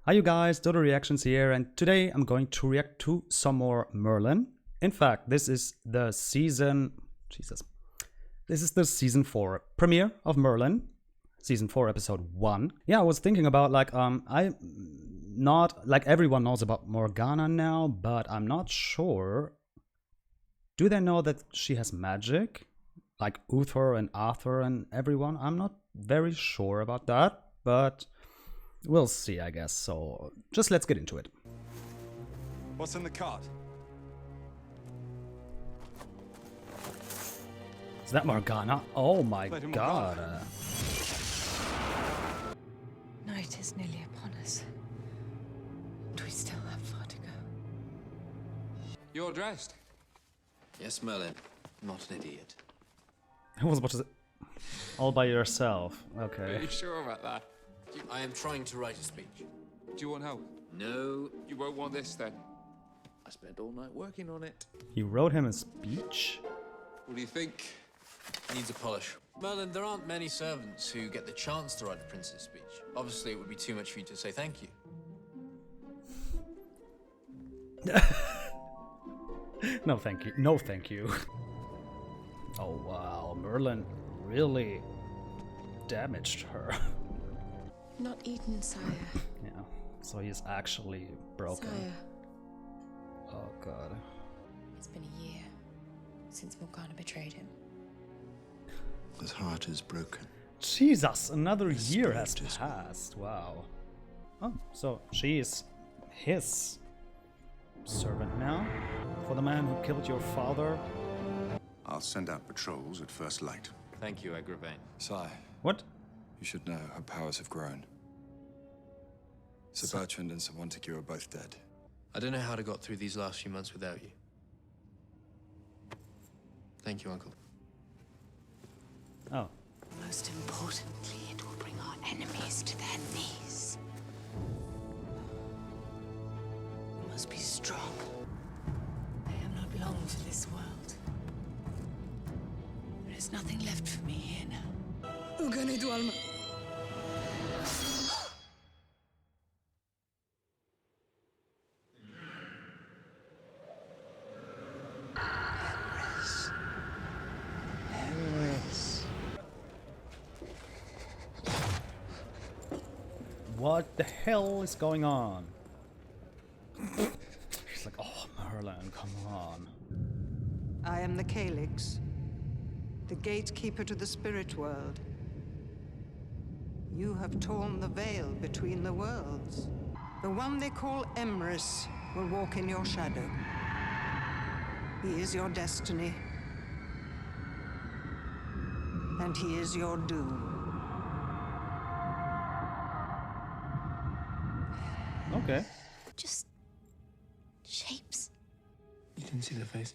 Hi you guys, Dodo Reactions here, and today I'm going to react to some more Merlin. In fact, this is the season... This is the season 4 premiere of Merlin. Season 4, episode 1. Yeah, I was thinking about, like, I'm not... Like, everyone knows about Morgana now, but I'm not sure... Do they know that she has magic? Like Uther and Arthur and everyone? I'm not very sure about that, but... We'll see, I guess, so just let's get into it. What's in the cart? Is that Morgana? Oh my god. Night is nearly upon us, and we still have far to go. You're dressed? Yes, Merlin. Not an idiot. I was about to say... All by yourself. Okay. Are you sure about that? I am trying to write a speech. Do you want help? No. You won't want this then. I spent all night working on it. You wrote him a speech? What do you think? Needs a polish. Merlin, there aren't many servants who get the chance to write a prince's speech. Obviously, it would be too much for you to say thank you. No thank you. No thank you. Oh wow, Merlin really damaged her. Not eaten, sire. Yeah, so he's actually broken. Sire, Oh god. it's been a year since Morgana betrayed him. His heart is broken. Jesus, another His year has spirit is passed. Wow. Oh, so she is his servant now? For the man who killed your father? I'll send out patrols at first light. Thank you, Agravain. Sire, What? you should know her powers have grown. Sir Bertrand and Sir Montague are both dead. I don't know how to got through these last few months without you. Thank you, Uncle. Oh. Most importantly, it will bring our enemies to their knees. You must be strong. I am not long for this world. There is nothing left for me here now. Alma. What the hell is going on? She's like, oh, Merlin, come on. I am the Calyx, the gatekeeper to the spirit world. You have torn the veil between the worlds. The one they call Emrys will walk in your shadow. He is your destiny. And he is your doom. Okay. Just shapes. You didn't see their faces?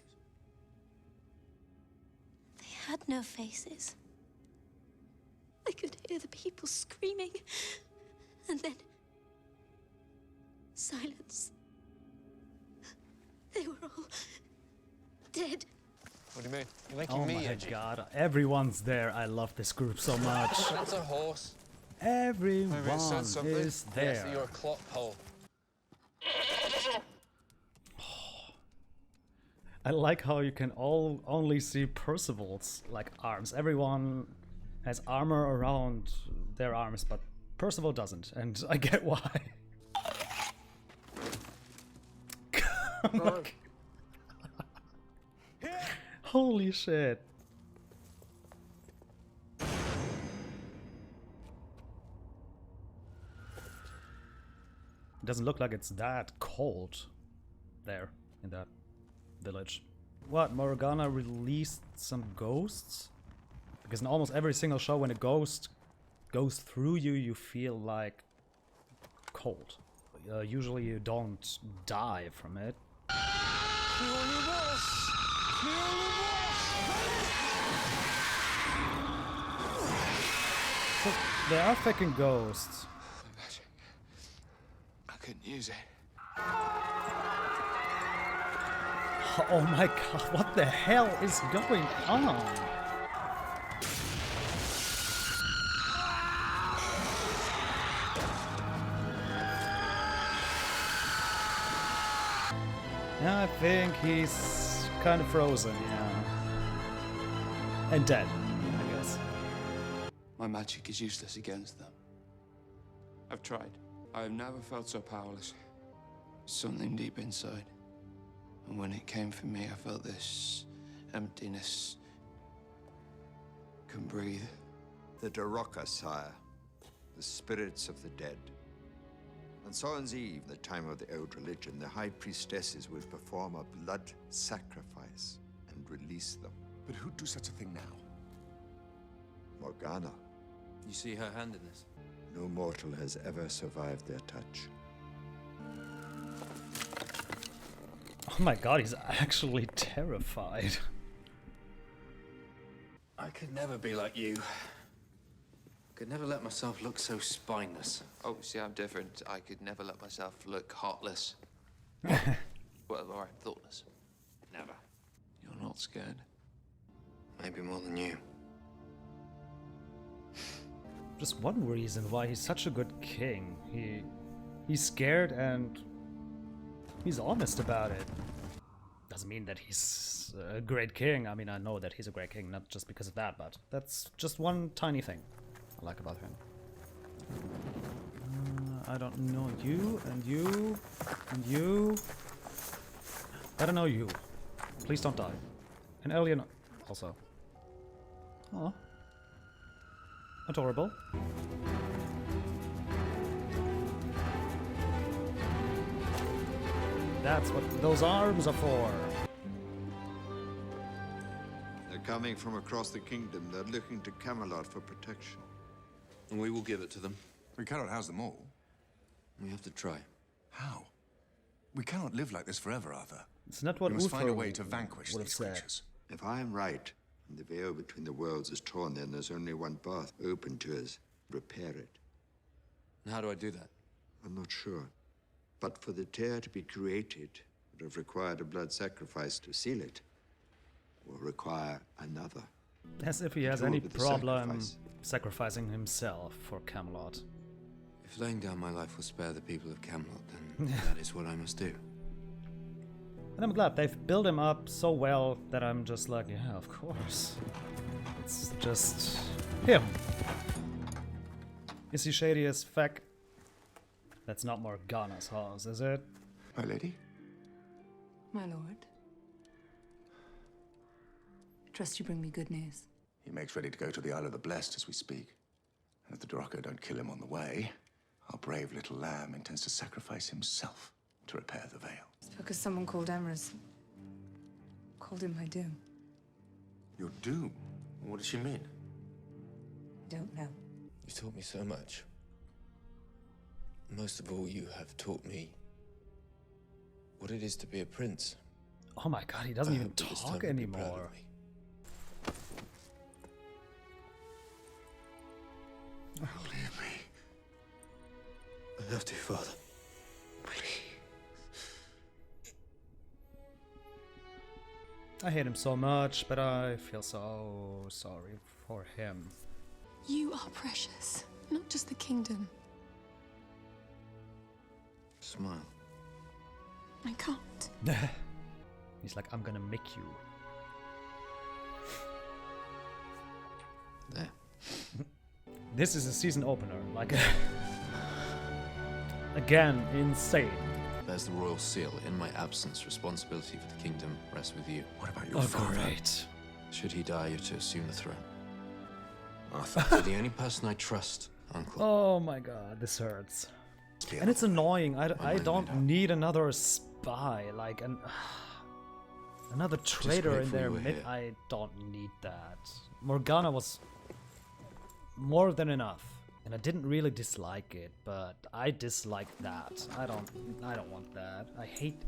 They had no faces. I could hear the people screaming, and then silence. They were all dead. What do you mean? You're making Oh me my edgy. god, everyone's there. I love this group so much. That's a horse. Everyone Maybe it said something. is Yes, there. you're a clock hole. I like how you can only see Percival's like arms. Everyone has armor around their arms, but Percival doesn't, and I get why. Oh my God. Holy shit. It doesn't look like it's that cold there in that village. What, Morgana released some ghosts? Because in almost every single show when a ghost goes through you, you feel like cold. Usually you don't die from it. So they are fucking ghosts. Magic. I couldn't use it. Oh my god, what the hell is going on? I think he's kind of frozen, yeah. And dead, I guess. My magic is useless against them. I've tried. I have never felt so powerless. Something deep inside. And when it came for me, I felt this emptiness. Can breathe. The Daraka, sire. The spirits of the dead. On Solan's Eve, the time of the old religion, the high priestesses would perform a blood sacrifice and release them. But who'd do such a thing now? Morgana. You see her hand in this? No mortal has ever survived their touch. Oh my god, he's actually terrified. I could never be like you. Could never let myself look so spineless. Oh, see, I'm different. I could never let myself look heartless. Well, or thoughtless. Never. You're not scared? Maybe more than you. Just one reason why he's such a good king. He's scared and he's honest about it. Doesn't mean that he's a great king. I mean, I know that he's a great king, not just because of that, but that's just one tiny thing I like about him. I don't know you, and you, and you. I don't know you. Please don't die. And Alien also. Oh. Adorable. That's what those arms are for. They're coming from across the kingdom. They're looking to Camelot for protection. And we will give it to them. We cannot house them all. We have to try. How? We cannot live like this forever, Arthur. It's not what We must find a Uther way to vanquish would have these said. creatures. If I am right, and the veil between the worlds is torn, then there's only one path open to us. Repair it. And how do I do that? I'm not sure. But for the tear to be created, would have required a blood sacrifice to seal it. Will require another. As if he has Tool any with the problem sacrifice. sacrificing himself for Camelot. If laying down my life will spare the people of Camelot, then that is what I must do. And I'm glad they've built him up so well that I'm just like, yeah, of course. It's just him. Is he shady as feck? That's not Morgana's house, is it? My lady? My lord. Trust you bring me good news. He makes ready to go to the Isle of the Blessed as we speak. And if the Dorocco don't kill him on the way, our brave little lamb intends to sacrifice himself to repair the veil. It's because someone called Emrys called him my doom. Your doom? What does she mean? Don't know. You taught me so much. Most of all, you have taught me what it is to be a prince. Oh my god, he doesn't I even hope that this time talk you'll be proud of anymore. me. Leave me. I have to, Father. I hate him so much, but I feel so sorry for him. You are precious, not just the kingdom. Smile. I can't. He's like, I'm gonna make you. There. This is a season opener, like again, insane. There's the royal seal. In my absence, responsibility for the kingdom rests with you. What about your father? Great. Should he die, you're to assume the throne. Arthur, you're the only person I trust, Uncle. Oh my god, this hurts. And it's annoying. I don't need another spy, like another traitor in grateful there. you were here. I don't need that. Morgana was more than enough, and I didn't really dislike it, but I dislike that. I don't want that. I hate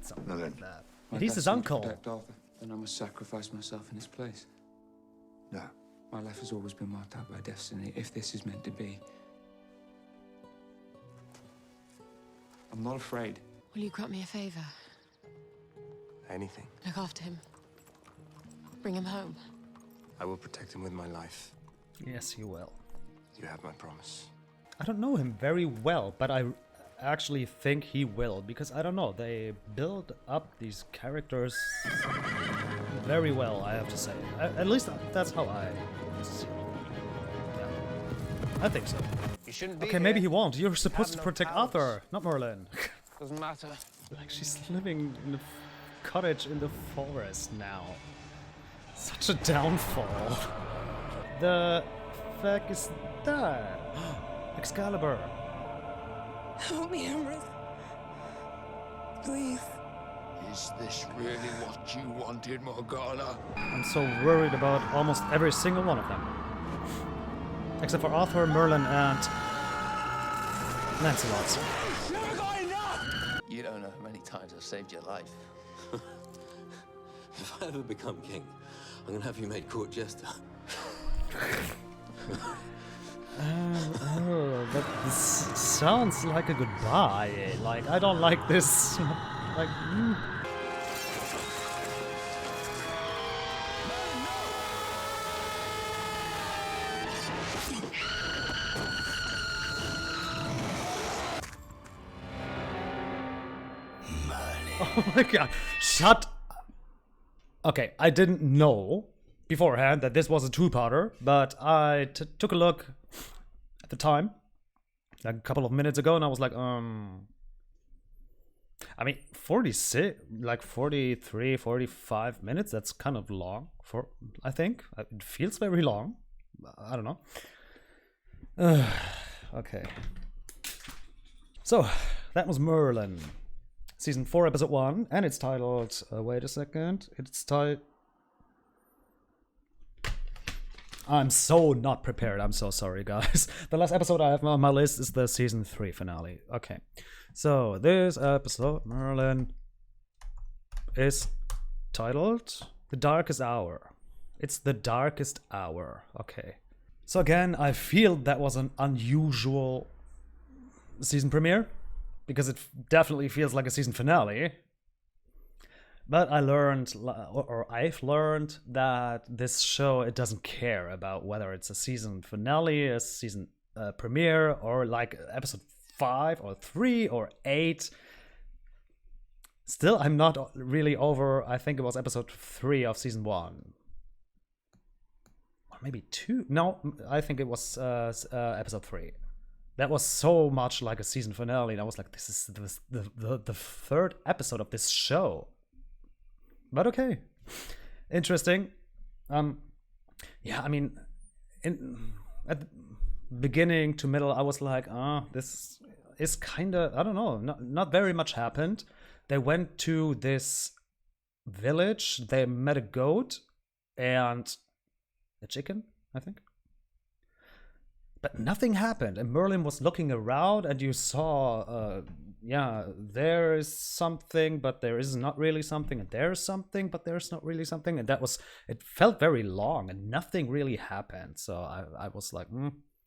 something Merlin. like that. My And he's his destiny to uncle. protect Arthur. Then I must sacrifice myself in his place. No. My life has always been marked out by destiny, if this is meant to be. I'm not afraid. Will you grant me a favor? Anything. Look after him. Bring him home. I will protect him with my life. Yes, you will. You have my promise. I don't know him very well, but actually think he will, because I don't know, they build up these characters very well, I have to say. At least that's how I see it. Yeah, I think so. You shouldn't be Okay, maybe he here. won't. You're supposed Have to no protect powers. Arthur, not Merlin. Doesn't matter. Like, she's living in a cottage in the forest now. Such a downfall. The fuck is that? Excalibur. Help me, Emrys. Please. Is this really what you wanted, Morgana? I'm so worried about almost every single one of them. Except for Arthur, Merlin, and Lancelot. You don't know how many times I've saved your life. If I ever become king, I'm gonna have you made court jester. But this sounds like a goodbye. Like, I don't like this. Like, Oh my god. Shut up. Okay, I didn't know beforehand that this was a two-parter, but I took a look at the time, like a couple of minutes ago, and I was like, I mean, 46, like 43, 45 minutes, that's kind of long, for, I think. It feels very long. I don't know. Okay. So, that was Merlin. Season 4, Episode 1, and it's titled... wait a second. It's titled... I'm so not prepared. I'm so sorry, guys. The last episode I have on my list is the Season 3 finale. Okay. So, this episode, Merlin, is titled The Darkest Hour. It's The Darkest Hour. Okay. So again, I feel that was an unusual season premiere, because it definitely feels like a season finale. But I learned, or I've learned, that this show, it doesn't care about whether it's a season finale, a season premiere, or like episode 5 or 3 or 8. Still, I'm not really over, I think it was episode 3 of season 1. Or maybe 2? No, I think it was episode 3. That was so much like a season finale, and I was like, this is the third episode of this show. But okay. Interesting. Yeah, I mean, at the beginning to middle, I was like, this is kind of, I don't know, not very much happened. They went to this village, they met a goat and a chicken, I think. But nothing happened, and Merlin was looking around, and you saw, yeah, there is something, but there is not really something, and there's something, but there's not really something, and that was, it felt very long, and nothing really happened. So I was like,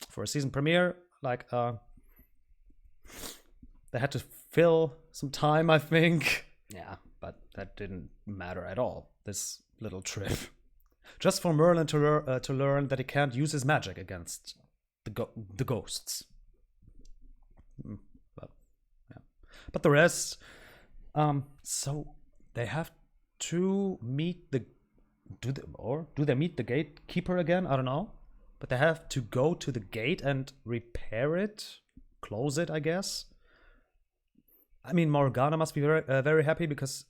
for a season premiere, like, they had to fill some time, I think. Yeah, but that didn't matter at all, this little trip. Just for Merlin to learn that he can't use his magic against the ghosts. But yeah, but the rest, so they have to meet the do they meet the gatekeeper again? I don't know, but they have to go to the gate and repair it, close it, I guess. I mean, Morgana must be very happy, because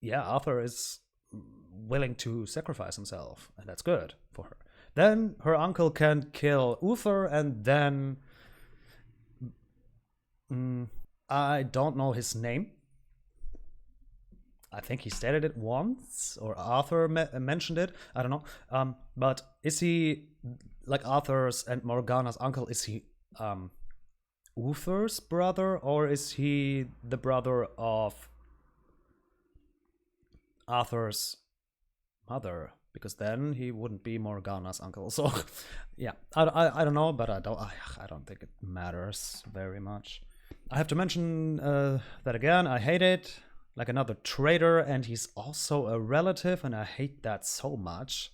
yeah, Arthur is willing to sacrifice himself, and that's good for her. Then her uncle can kill Uther, and then I don't know his name. I think he stated it once, or Arthur mentioned it. I don't know. But is he, like Arthur's and Morgana's uncle, is he Uther's brother, or is he the brother of Arthur's mother? Because then he wouldn't be Morgana's uncle. So yeah, I don't know, but I don't think it matters very much. I have to mention that again. I hate it, like another traitor, and he's also a relative, and I hate that so much,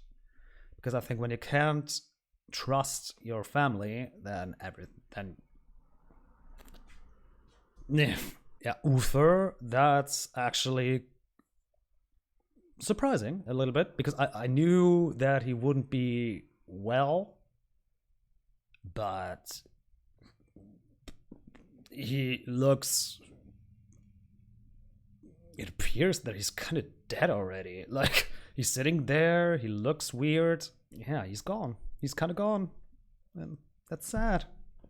because I think when you can't trust your family, then Yeah, Uther, that's actually surprising a little bit, because I knew that he wouldn't be well, but he looks... It appears that he's kind of dead already. Like, he's sitting there, he looks weird. Yeah, he's gone. He's kind of gone. And that's sad.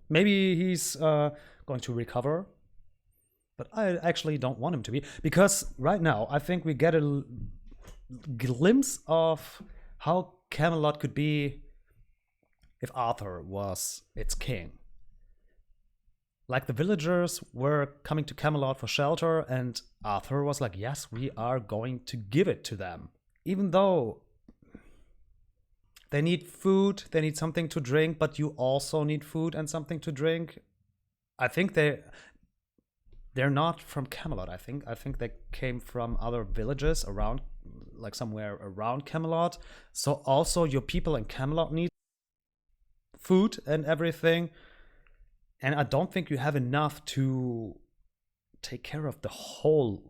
Maybe he's going to recover. But I actually don't want him to be. Because right now, I think we get a glimpse of how Camelot could be if Arthur was its king. Like, the villagers were coming to Camelot for shelter, and Arthur was like, yes, we are going to give it to them. Even though they need food, they need something to drink, but you also need food and something to drink. I think they're not from Camelot, I think they came from other villages around, like somewhere around Camelot. So also your people in Camelot need food and everything. And I don't think you have enough to take care of the whole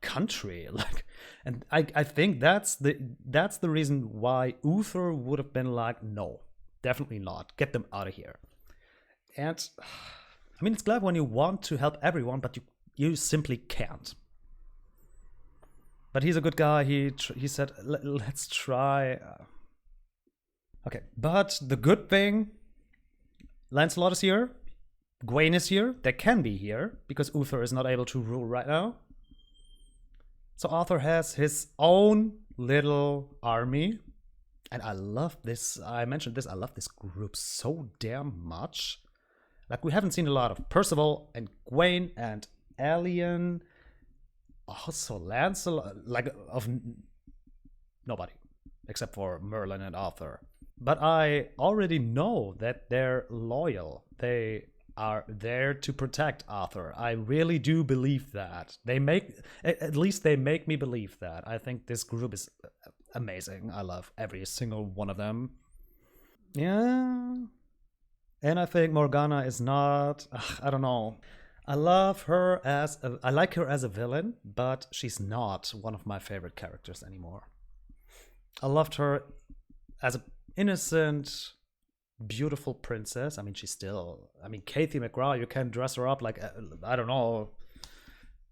country. Like, and I think that's the reason why Uther would have been like, no, definitely not. Get them out of here. And I mean, it's glad when you want to help everyone, but you simply can't. But he's a good guy. He said, let's try. Okay, but the good thing, Lancelot is here. Gawain is here. They can be here because Uther is not able to rule right now. So Arthur has his own little army. And I love this. I mentioned this. I love this group so damn much. Like, we haven't seen a lot of Percival and Gawain and Alien. Also Lancelot. Like, of nobody. Except for Merlin and Arthur. But I already know that they're loyal. They are there to protect Arthur. I really do believe that. At least they make me believe that. I think this group is amazing. I love every single one of them. Yeah. And I think Morgana is not... I don't know. I like her as a villain, but she's not one of my favorite characters anymore. I loved her as an innocent, beautiful princess. I mean, Kathy McGraw, you can dress her up like, I don't know,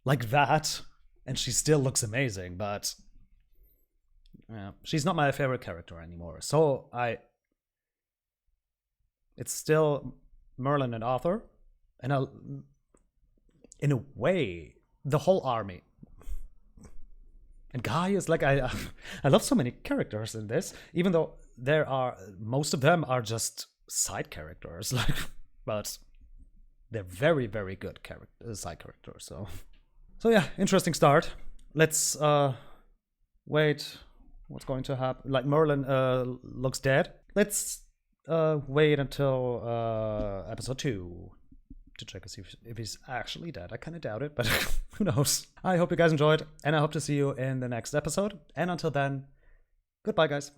like that, and she still looks amazing, but yeah, she's not my favorite character anymore. So it's still Merlin and Arthur, and in a way, the whole army. And Guy is like, I love so many characters in this, even though most of them are just side characters, like, but they're very, very good side characters. So yeah, interesting start. Let's wait. What's going to happen? Like, Merlin looks dead. Let's wait until episode 2 to check and see if he's actually dead. I kind of doubt it, but who knows? I hope you guys enjoyed, and I hope to see you in the next episode. And until then, goodbye, guys.